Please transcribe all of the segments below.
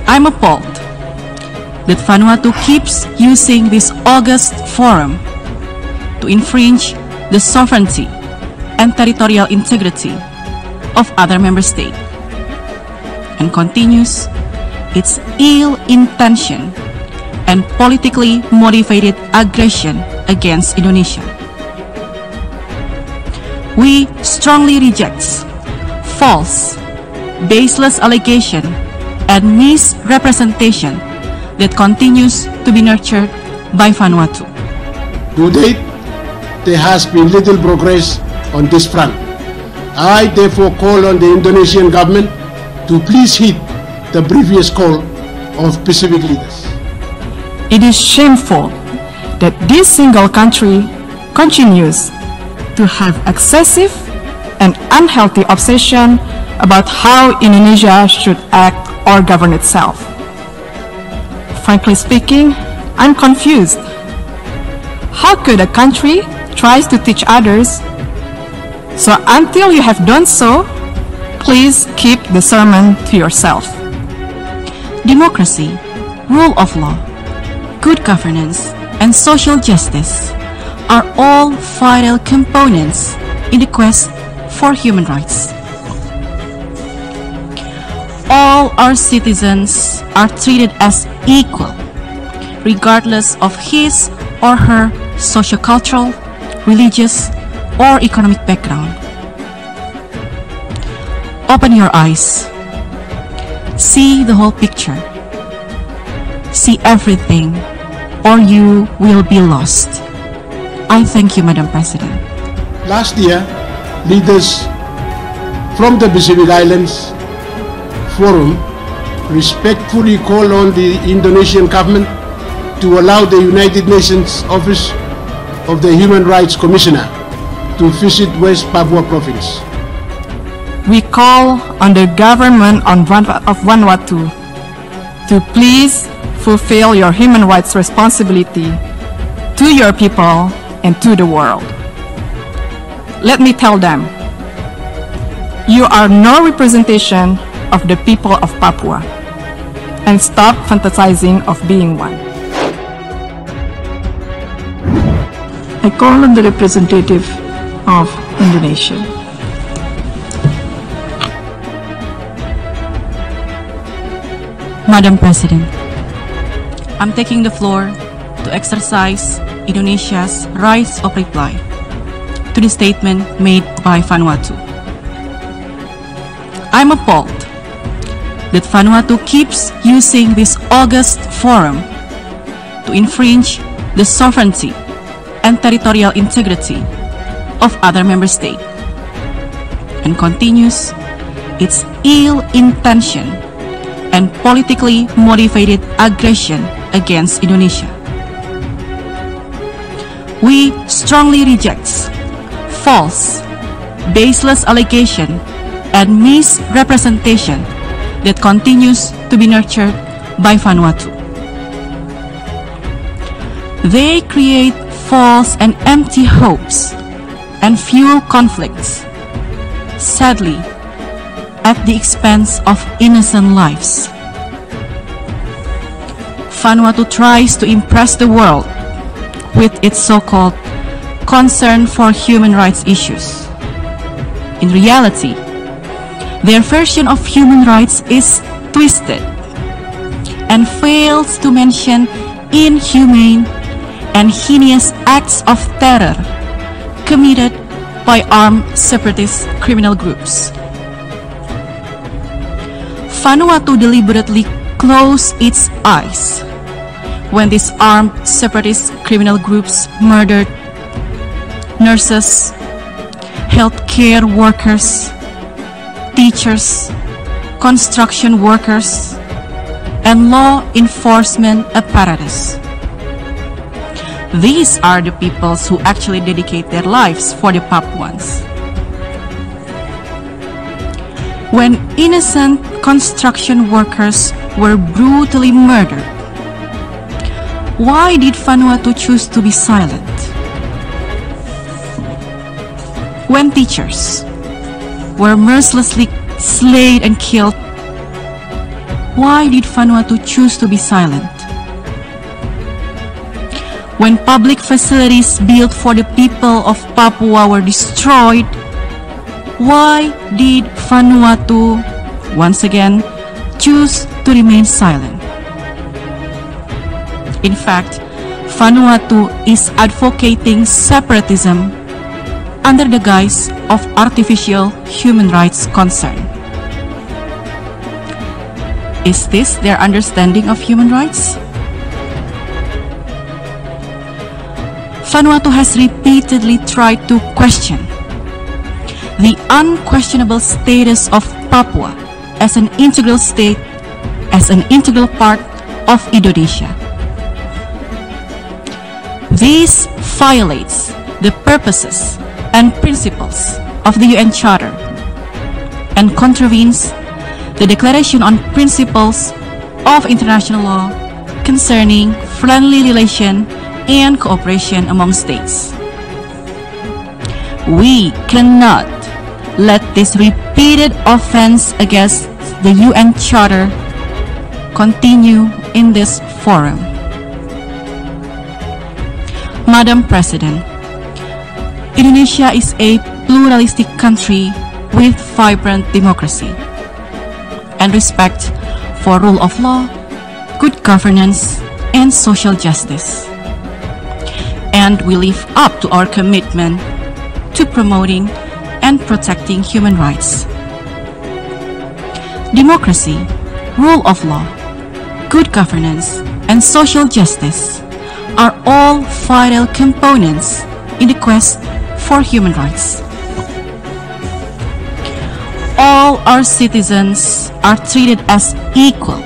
I'm appalled that Vanuatu keeps using this august forum to infringe the sovereignty and territorial integrity of other member states and continues its ill-intentioned and politically motivated aggression against Indonesia. We strongly reject false, baseless allegation and misrepresentation that continues to be nurtured by Vanuatu. To date, there has been little progress on this front. I therefore call on the Indonesian government to please heed the previous call of Pacific leaders. It is shameful that this single country continues to have excessive and unhealthy obsession about how Indonesia should act or govern itself. Frankly speaking, I'm confused. How could a country try to teach others? So until you have done so, please keep the sermon to yourself. Democracy, rule of law, good governance, and social justice are all vital components in the quest for human rights. All our citizens are treated as equal, regardless of his or her sociocultural, religious, or economic background. Open your eyes. See the whole picture. See everything, or you will be lost. I thank you, Madam President. Last year, leaders from the Pacific Islands Forum respectfully called on the Indonesian government to allow the United Nations Office of the Human Rights Commissioner to visit West Papua Province. We call on the government of Vanuatu to please fulfill your human rights responsibility to your people and to the world. Let me tell them, you are no representation of the people of Papua, and stop fantasizing of being one. I call on the representative of Indonesia. Madam President, I'm taking the floor to exercise Indonesia's rights of reply to the statement made by Vanuatu. I'm appalled that Vanuatu keeps using this august forum to infringe the sovereignty and territorial integrity of other member states and continues its ill-intentioned and politically motivated aggression against Indonesia. We strongly reject false, baseless allegation and misrepresentation that continues to be nurtured by Vanuatu. They create false and empty hopes and fuel conflicts, sadly, at the expense of innocent lives. Vanuatu tries to impress the world with its so-called concern for human rights issues. In reality, their version of human rights is twisted and fails to mention inhumane and heinous acts of terror committed by armed separatist criminal groups. Vanuatu deliberately closed its eyes when these armed separatist criminal groups murdered nurses, healthcare workers, teachers, construction workers, and law enforcement apparatus. These are the peoples who actually dedicate their lives for the Papuans. When innocent construction workers were brutally murdered, why did Vanuatu choose to be silent? When teachers were mercilessly slain and killed, why did Vanuatu choose to be silent? When public facilities built for the people of Papua were destroyed, why did Vanuatu, once again, choose to remain silent? In fact, Vanuatu is advocating separatism under the guise of artificial human rights concern. Is this their understanding of human rights? Vanuatu has repeatedly tried to question the unquestionable status of Papua as an integral state, as an integral part of Indonesia. This violates the purposes and principles of the UN Charter and contravenes the Declaration on Principles of International Law concerning friendly relation and cooperation among states. We cannot let this repeated offense against the UN Charter continue in this forum. Madam President, Indonesia is a pluralistic country with vibrant democracy and respect for rule of law, good governance, and social justice. And we live up to our commitment to promoting and protecting human rights. Democracy, rule of law, good governance, and social justice are all vital components in the quest for human rights. All our citizens are treated as equal,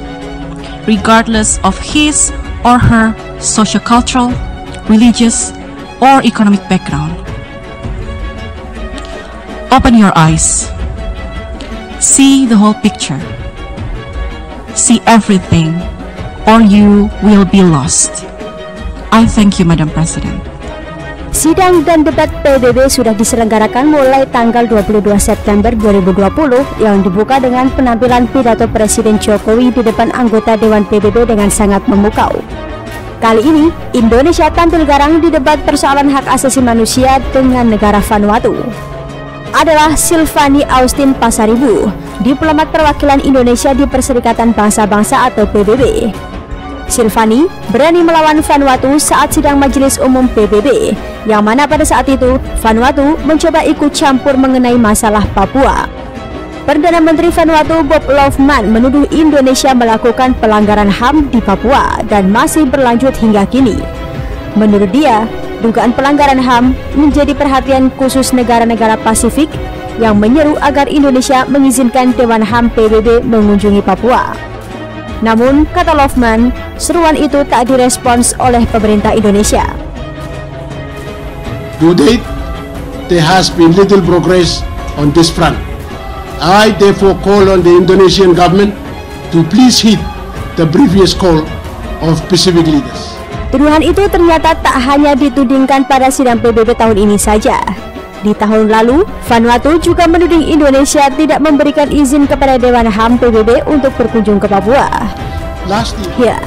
regardless of his or her sociocultural, religious, or economic background. Open your eyes. See the whole picture. See everything, or you will be lost. I thank you, Madam President. Sidang dan debat PBB sudah diselenggarakan mulai tanggal 22 September 2020 yang dibuka dengan penampilan pidato Presiden Jokowi di depan anggota Dewan PBB dengan sangat memukau. Kali ini, Indonesia tampil garang di debat persoalan hak asasi manusia dengan negara Vanuatu. Adalah Silvani Austin Pasaribu, diplomat perwakilan Indonesia di Perserikatan Bangsa-Bangsa atau PBB. Silvani berani melawan Vanuatu saat sidang Majelis Umum PBB, yang mana pada saat itu Vanuatu mencoba ikut campur mengenai masalah Papua. Perdana Menteri Vanuatu Bob Louwman menuduh Indonesia melakukan pelanggaran HAM di Papua dan masih berlanjut hingga kini. Menurut dia, dugaan pelanggaran HAM menjadi perhatian khusus negara-negara Pasifik yang menyeru agar Indonesia mengizinkan Dewan HAM PBB mengunjungi Papua. Namun, kata Louwman, seruan itu tak direspons oleh pemerintah Indonesia. To date, there has been little progress on this front. I therefore call on the Indonesian government to please heed the previous call of Pacific leaders. Tuduhan itu ternyata tak hanya ditudingkan pada sidang PBB tahun ini saja. Di tahun lalu, Vanuatu juga menuding Indonesia tidak memberikan izin kepada Dewan HAM PBB untuk berkunjung ke Papua. Ya,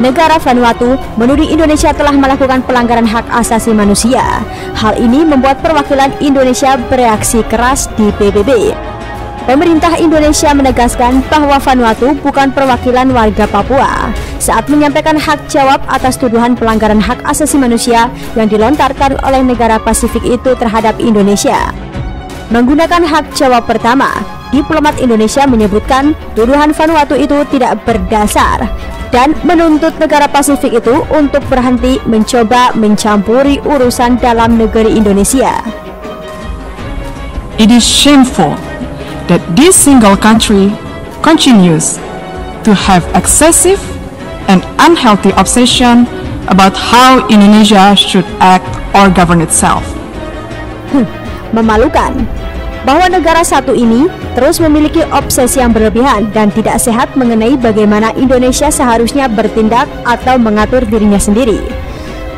negara Vanuatu menuding Indonesia telah melakukan pelanggaran hak asasi manusia. Hal ini membuat perwakilan Indonesia bereaksi keras di PBB. Pemerintah Indonesia menegaskan bahwa Vanuatu bukan perwakilan warga Papua saat menyampaikan hak jawab atas tuduhan pelanggaran hak asasi manusia yang dilontarkan oleh negara Pasifik itu terhadap Indonesia. Menggunakan hak jawab pertama, diplomat Indonesia menyebutkan tuduhan Vanuatu itu tidak berdasar dan menuntut negara Pasifik itu untuk berhenti mencoba mencampuri urusan dalam negeri Indonesia. It is shameful that this single country continues to have excessive and unhealthy obsession about how Indonesia should act or govern itself. Memalukan bahwa negara satu ini terus memiliki obsesi yang berlebihan dan tidak sehat mengenai bagaimana Indonesia seharusnya bertindak atau mengatur dirinya sendiri,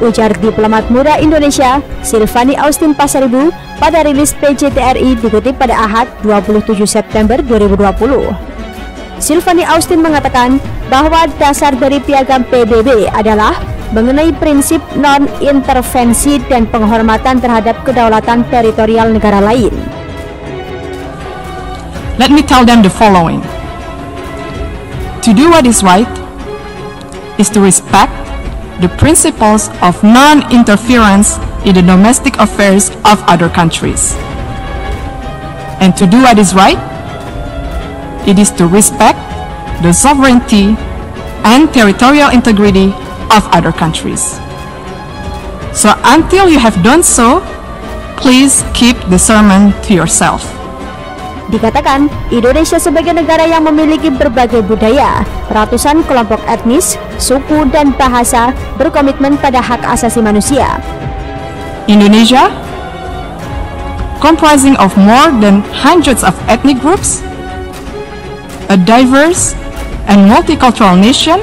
ujar diplomat muda Indonesia Silvani Austin Pasaribu pada rilis PJTRI dikutip pada Ahad 27 September 2020. Sylvanie Austin mengatakan bahwa dasar dari piagam PBB adalah mengenai prinsip non-intervensi dan penghormatan terhadap kedaulatan teritorial negara lain. Let me tell them the following. To do what is right is to respect the principles of non-interference in the domestic affairs of other countries. And to do what is right, it is to respect the sovereignty and territorial integrity of other countries. So until you have done so, please keep the sermon to yourself. Dikatakan, Indonesia sebagai negara yang memiliki berbagai budaya, ratusan kelompok etnis, suku, dan bahasa berkomitmen pada hak asasi manusia. Indonesia, comprising of more than hundreds of ethnic groups, a diverse and multicultural nation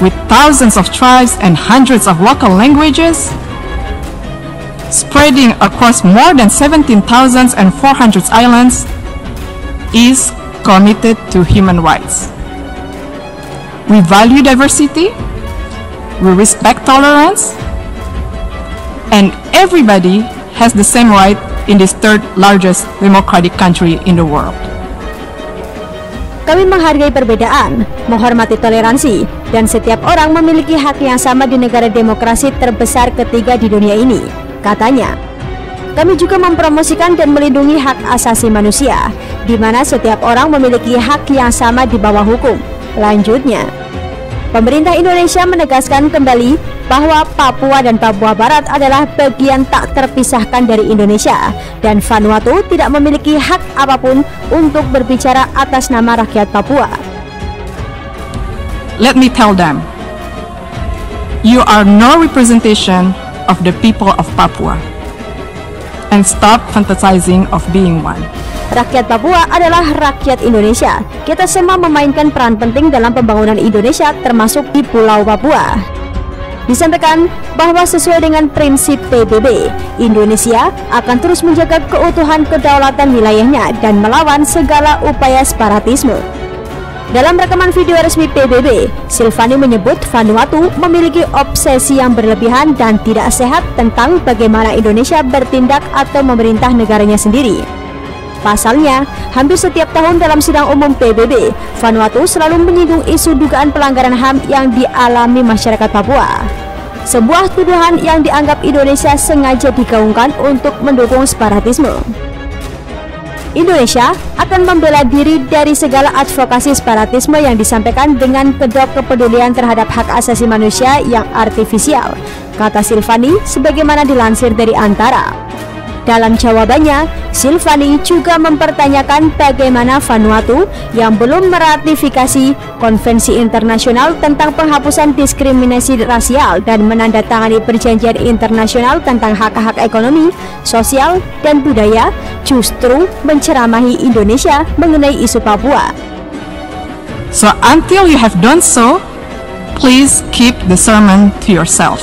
with thousands of tribes and hundreds of local languages, spreading across more than 17,400 islands, is committed to human rights. We value diversity, we respect tolerance, and everybody has the same right in this third largest democratic country in the world. Kami menghargai perbedaan, menghormati toleransi, dan setiap orang memiliki hak yang sama di negara demokrasi terbesar ketiga di dunia ini, katanya. Kami juga mempromosikan dan melindungi hak asasi manusia, di mana setiap orang memiliki hak yang sama di bawah hukum, lanjutnya. Pemerintah Indonesia menegaskan kembali bahwa Papua dan Papua Barat adalah bagian tak terpisahkan dari Indonesia, dan Vanuatu tidak memiliki hak apapun untuk berbicara atas nama rakyat Papua. Let me tell them, you are no representation of the people of Papua, and stop fantasizing of being one. Rakyat Papua adalah rakyat Indonesia. Kita semua memainkan peran penting dalam pembangunan Indonesia, termasuk di Pulau Papua. Disampaikan bahwa sesuai dengan prinsip PBB, Indonesia akan terus menjaga keutuhan kedaulatan wilayahnya dan melawan segala upaya separatisme. Dalam rekaman video resmi PBB, Sylvanie menyebut Vanuatu memiliki obsesi yang berlebihan dan tidak sehat tentang bagaimana Indonesia bertindak atau memerintah negaranya sendiri. Pasalnya, hampir setiap tahun dalam sidang umum PBB, Vanuatu selalu menyinggung isu dugaan pelanggaran HAM yang dialami masyarakat Papua. Sebuah tuduhan yang dianggap Indonesia sengaja digaungkan untuk mendukung separatisme. Indonesia akan membela diri dari segala advokasi separatisme yang disampaikan dengan kedok kepedulian terhadap hak asasi manusia yang artifisial, kata Sylvanie sebagaimana dilansir dari Antara. Dalam jawabannya, Sylvanie juga mempertanyakan bagaimana Vanuatu yang belum meratifikasi Konvensi Internasional tentang Penghapusan Diskriminasi Rasial dan menandatangani perjanjian internasional tentang hak-hak ekonomi, sosial, dan budaya justru menceramahi Indonesia mengenai isu Papua. So until you have done so, please keep the sermon to yourself.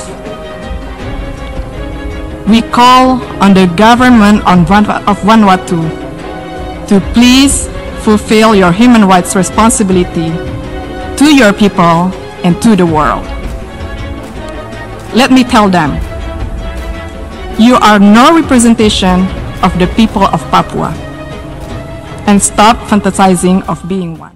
We call on the government of Vanuatu to please fulfill your human rights responsibility to your people and to the world. Let me tell them, you are no representation of the people of Papua, and stop fantasizing of being one.